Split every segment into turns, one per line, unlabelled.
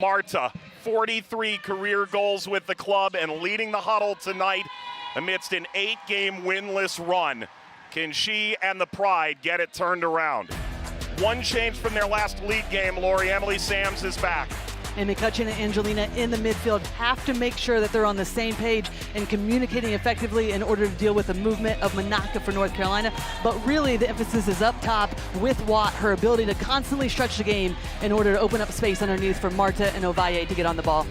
Marta, 43 career goals with the club and leading the huddle tonight amidst an 8-game winless run. Can she and the Pride get it turned around? One change from their last league game, Lori. Emily Sams is back.
And McCutcheon and Angelina in the midfield have to make sure that they're on the same page and communicating effectively in order to deal with the movement of Manaka for North Carolina. But really the emphasis is up top with Watt, her ability to constantly stretch the game in order to open up space underneath for Marta and Ovalle to get on the ball.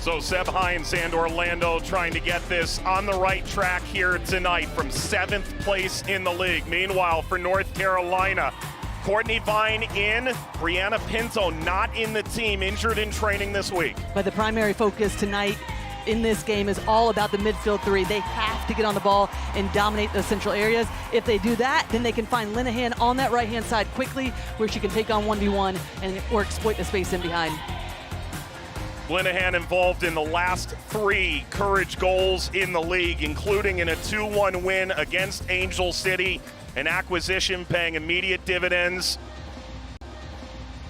So Seb Hines and Orlando trying to get this on the right track here tonight from 7th place in the league. Meanwhile, for North Carolina, Courtney Vine in, Brianna Pinto not in the team, injured in training this week.
But the primary focus tonight in this game is all about the midfield three. They have to get on the ball and dominate those central areas. If they do that, then they can find Linehan on that right-hand side quickly where she can take on 1v1 or exploit the space in behind.
Linehan involved in the last 3 Courage goals in the league, including in a 2-1 win against Angel City. An acquisition paying immediate dividends.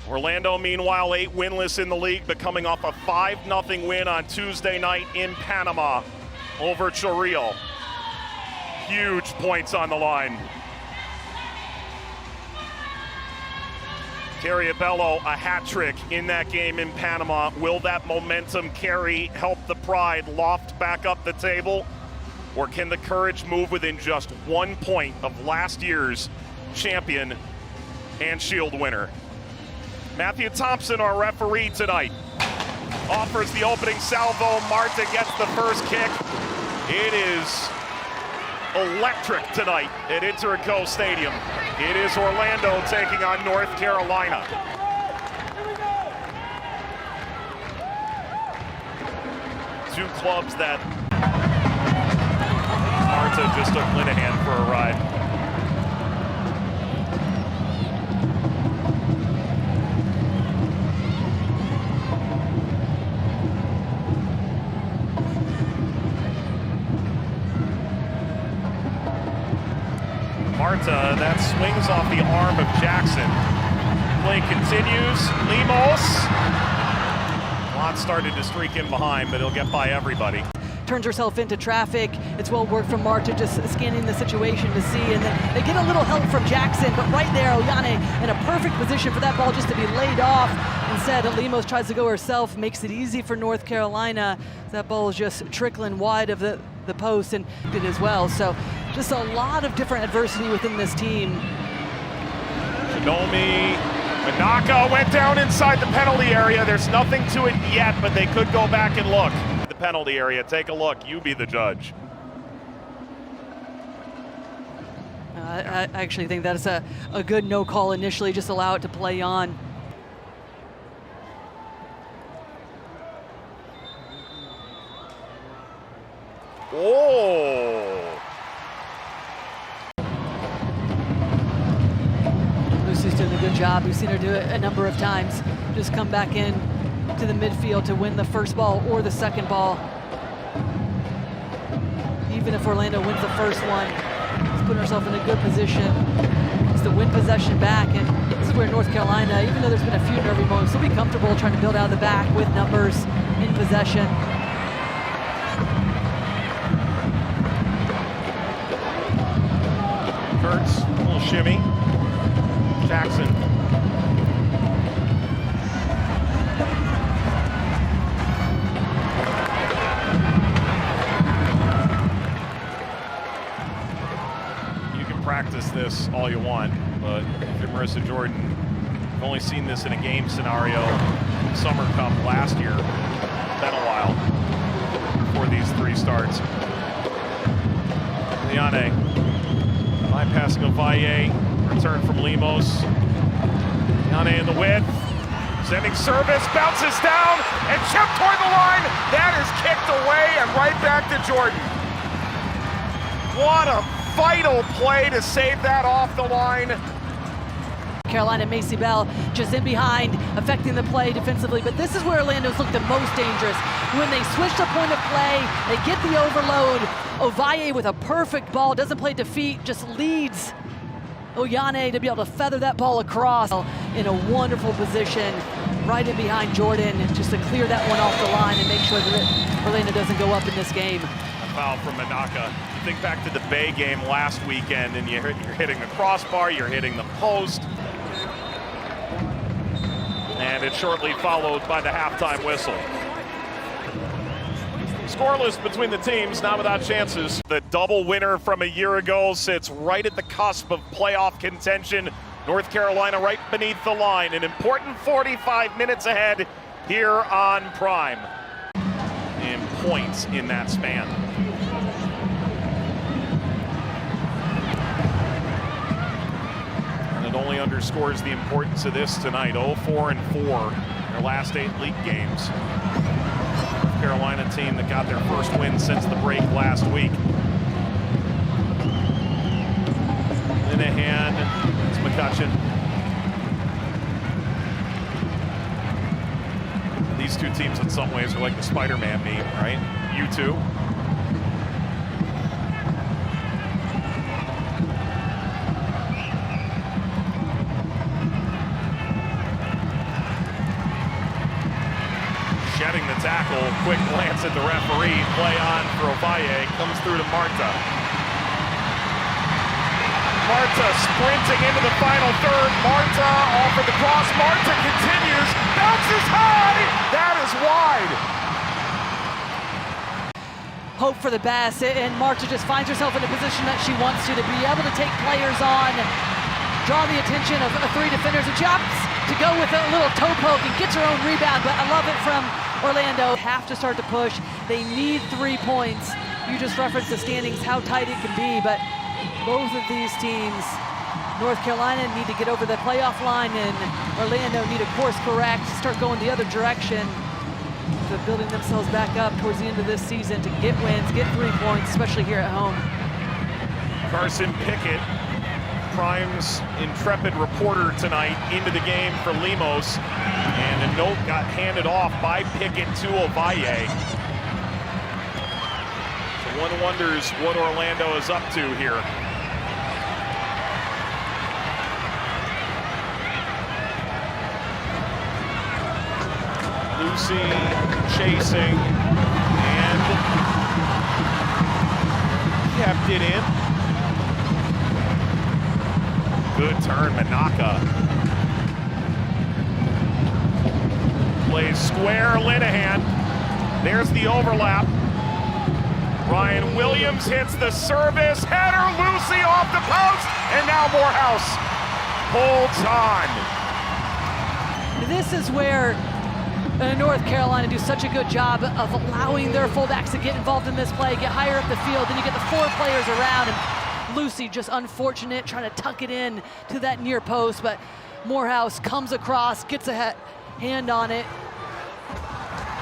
Orlando, meanwhile, 8 winless in the league, but coming off a 5-0 win on Tuesday night in Panama over Chorrillo. Huge points on the line. Carrie Abello, a hat trick in that game in Panama. Will that momentum carry help the Pride loft back up the table? Or can the Courage move within just 1 point of last year's champion and Shield winner? Matthew Thompson, our referee tonight, offers the opening salvo. Marta gets the first kick. It is electric tonight at Inter-Co Stadium. It is Orlando taking on North Carolina. Two clubs that Marta just took Linehan for a ride. Marta, that swings off the arm of Jackson. Play continues. Lemos. Watt started to streak in behind, but he'll get by everybody.
Turns herself into traffic. It's well worked from Marta, just scanning the situation to see, and then they get a little help from Jackson, but right there, Oyane in a perfect position for that ball just to be laid off. Instead, Lemos tries to go herself, makes it easy for North Carolina. That ball is just trickling wide of the post and did as well. So just a lot of different adversity within this team.
Shinomi Manaka went down inside the penalty area. There's nothing to it yet, but they could go back and look. The penalty area, take a look. You be the judge.
I actually think that is a good no call initially. Just allow it to play on.
Oh!
Lucy's doing a good job. We've seen her do it a number of times. Just come back in to the midfield to win the first ball or the second ball. Even if Orlando wins the first one, she's putting herself in a good position just to win possession back. And this is where North Carolina, even though there's been a few nervy moments, will be comfortable trying to build out of the back with numbers in possession.
Kurtz, a little shimmy. Jackson. You can practice this all you want, but if you're Marissa Jordan, you've only seen this in a game scenario in Summer Cup last year. Been a while for these 3 starts. Liane. Bypassing Ovalle, return from Lemos. Liane in the width, sending service, bounces down, and chipped toward the line. That is kicked away and right back to Jordan. What a vital play to save that off the line.
Carolina Macy Bell just in behind, affecting the play defensively, but this is where Orlando's looked the most dangerous. When they switch the point of play, they get the overload. Ovalle with a perfect ball, doesn't play defeat, just leads Oyane to be able to feather that ball across in a wonderful position. right in behind Jordan, just to clear that one off the line and make sure that Orlando doesn't go up in this game.
A foul from Manaka. You think back to the Bay game last weekend, and you're hitting the crossbar, you're hitting the post. And it's shortly followed by the halftime whistle. Scoreless between the teams, not without chances. The double winner from a year ago sits right at the cusp of playoff contention. North Carolina right beneath the line. An important 45 minutes ahead here on Prime. In points in that span. And it only underscores the importance of this tonight. 0-4-4 in their last 8 league games. North Carolina team that got their first win since the break last week. Linehan, it's McCutcheon. These two teams in some ways are like the Spider-Man meme, right? You two. Shedding the tackle, quick glance at the referee, play on for Ovalle, comes through to Marta. Marta sprinting into the final third. Marta offered the cross. Marta continues, bounces high. That is wide.
Hope for the best, and Marta just finds herself in a position that she wants to be able to take players on, draw the attention of 3 defenders, and jumps to go with a little toe poke and gets her own rebound. But I love it from Orlando. Have to start to push. They need 3 points. You just referenced the standings, how tight it can be, but both of these teams, North Carolina need to get over the playoff line, and Orlando need to course correct, start going the other direction, to building themselves back up towards the end of this season to get wins, get 3 points, especially here at home.
Carson Pickett, Prime's intrepid reporter tonight, into the game for Lemos, and a note got handed off by Pickett to Ovalle. So one wonders what Orlando is up to here. Lucy chasing and kept it in. Good turn, Manaka. Plays square, Linehan. There's the overlap. Ryan Williams hits the service, header, Lucy off the post, and now Moorhouse holds on.
This is where North Carolina do such a good job of allowing their fullbacks to get involved in this play, get higher up the field, then you get the 4 players around, and Lucy just unfortunate, trying to tuck it in to that near post, but Moorhouse comes across, gets a hand on it.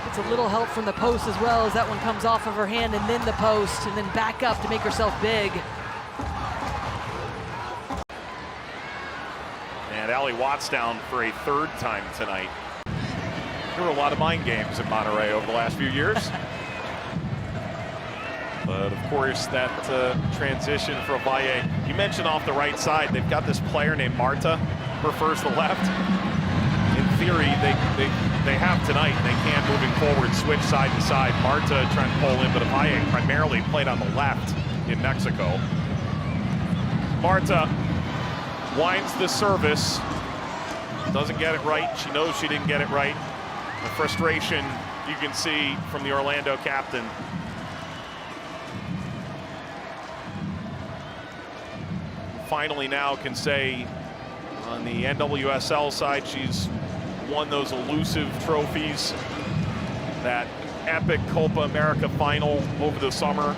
Gets a little help from the post as well, as that one comes off of her hand, and then the post, and then back up to make herself big.
And Allie Watts down for a 3rd time tonight. There were a lot of mind games in Monterey over the last few years. But of course, that transition for Ovalle. You mentioned off the right side, they've got this player named Marta, prefers the left. In theory, they have tonight, and they can, moving forward, switch side to side. Marta trying to pull in, but Ovalle primarily played on the left in Mexico. Marta winds the service, doesn't get it right. She knows she didn't get it right. The frustration you can see from the Orlando captain. Finally now can say on the NWSL side, she's won those elusive trophies. That epic Copa America final over the summer.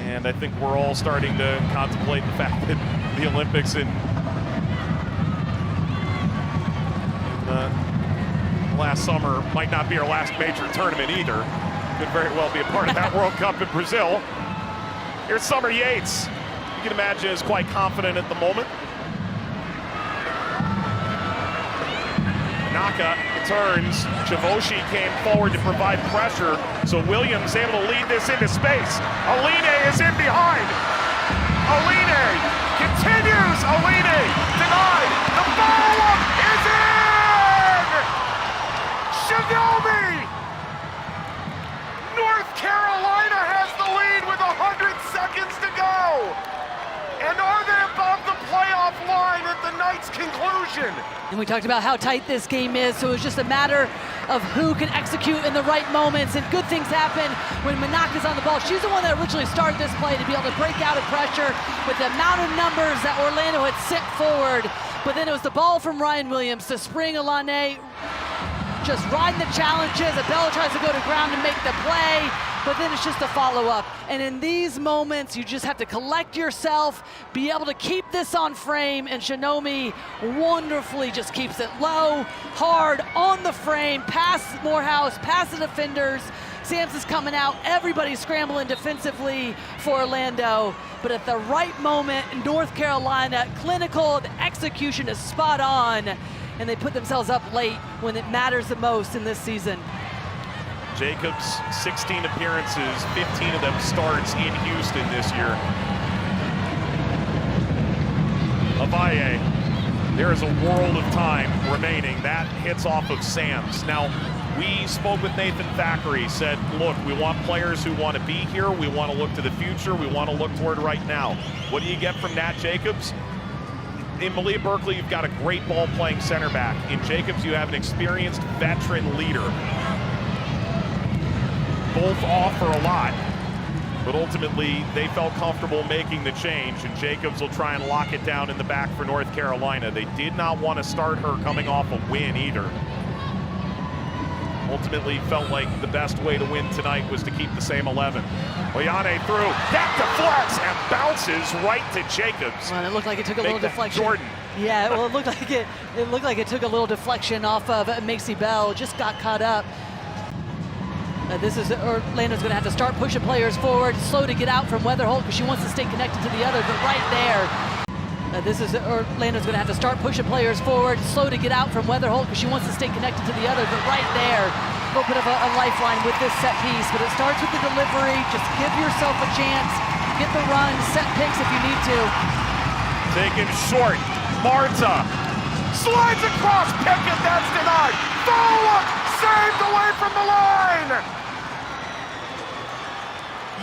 And I think we're all starting to contemplate the fact that the Olympics in last summer might not be our last major tournament either. Could very well be a part of that World Cup in Brazil. Here's Summer Yates. You can imagine is quite confident at the moment. Naka turns. Chavoshi came forward to provide pressure, so Williams able to lead this into space. Aline is in behind. Aline continues. Aline denied. The follow-up is in.
And we talked about how tight this game is, so it's just a matter of who can execute in the right moments, and good things happen when Manaka's on the ball. She's the one that originally started this play to be able to break out of pressure with the amount of numbers that Orlando had sent forward. But then it was the ball from Ryan Williams to spring Alane, just riding the challenges. Abella tries to go to ground and make the play, but then it's just a follow-up. And in these moments, you just have to collect yourself, be able to keep this on frame, and Shinomi wonderfully just keeps it low, hard, on the frame, past Moorhouse, past the defenders. Samson's coming out, everybody's scrambling defensively for Orlando, but at the right moment, North Carolina, clinical, the execution is spot on, and they put themselves up late when it matters the most in this season.
Jacobs, 16 appearances, 15 of them starts in Houston this year. Avaye, there is a world of time remaining. That hits off of Sam's. Now, we spoke with Nathan Thackeray, said, look, we want players who want to be here, we want to look to the future, we want to look toward right now. What do you get from Nat Jacobs? In Malia Berkeley, you've got a great ball-playing center back. In Jacobs, you have an experienced veteran leader. Both offer a lot, but ultimately they felt comfortable making the change, and Jacobs will try and lock it down in the back for North Carolina. They did not want to start her coming off a win either. Ultimately felt like the best way to win tonight was to keep the same 11. Oyane through, that deflects and bounces right to Jacobs.
Well, it looked like it took a little deflection.
Jordan.
Yeah, well, it looked like it took a little deflection off of Maxie Bell, just got caught up. Orlando's going to have to start pushing players forward, slow to get out from Weatherholt because she wants to stay connected to the other, but right there, Orlando's going to have to start pushing players forward, slow to get out from Weatherholt because she wants to stay connected to the other, but right there, a little bit of a lifeline with this set piece, but it starts with the delivery. Just give yourself a chance, get the run, set picks if you need to.
Taken short, Marta slides across Pickett, that's denied. Follow-up, saved away from the line.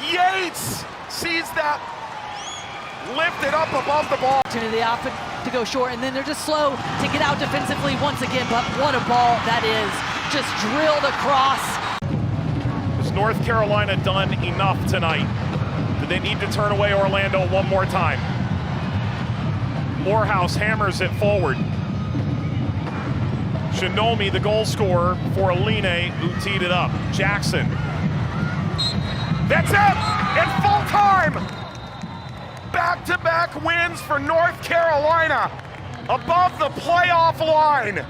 Yates sees that, lifted up above the ball.
Opportunity to go short, and then they're just slow to get out defensively once again, but what a ball that is. Just drilled across.
Has North Carolina done enough tonight? Do they need to turn away Orlando one more time? Moorhouse hammers it forward. Shinomi, the goal scorer for Aline, who teed it up. Jackson. That's it! In full time! Back-to-back wins for North Carolina above the playoff line.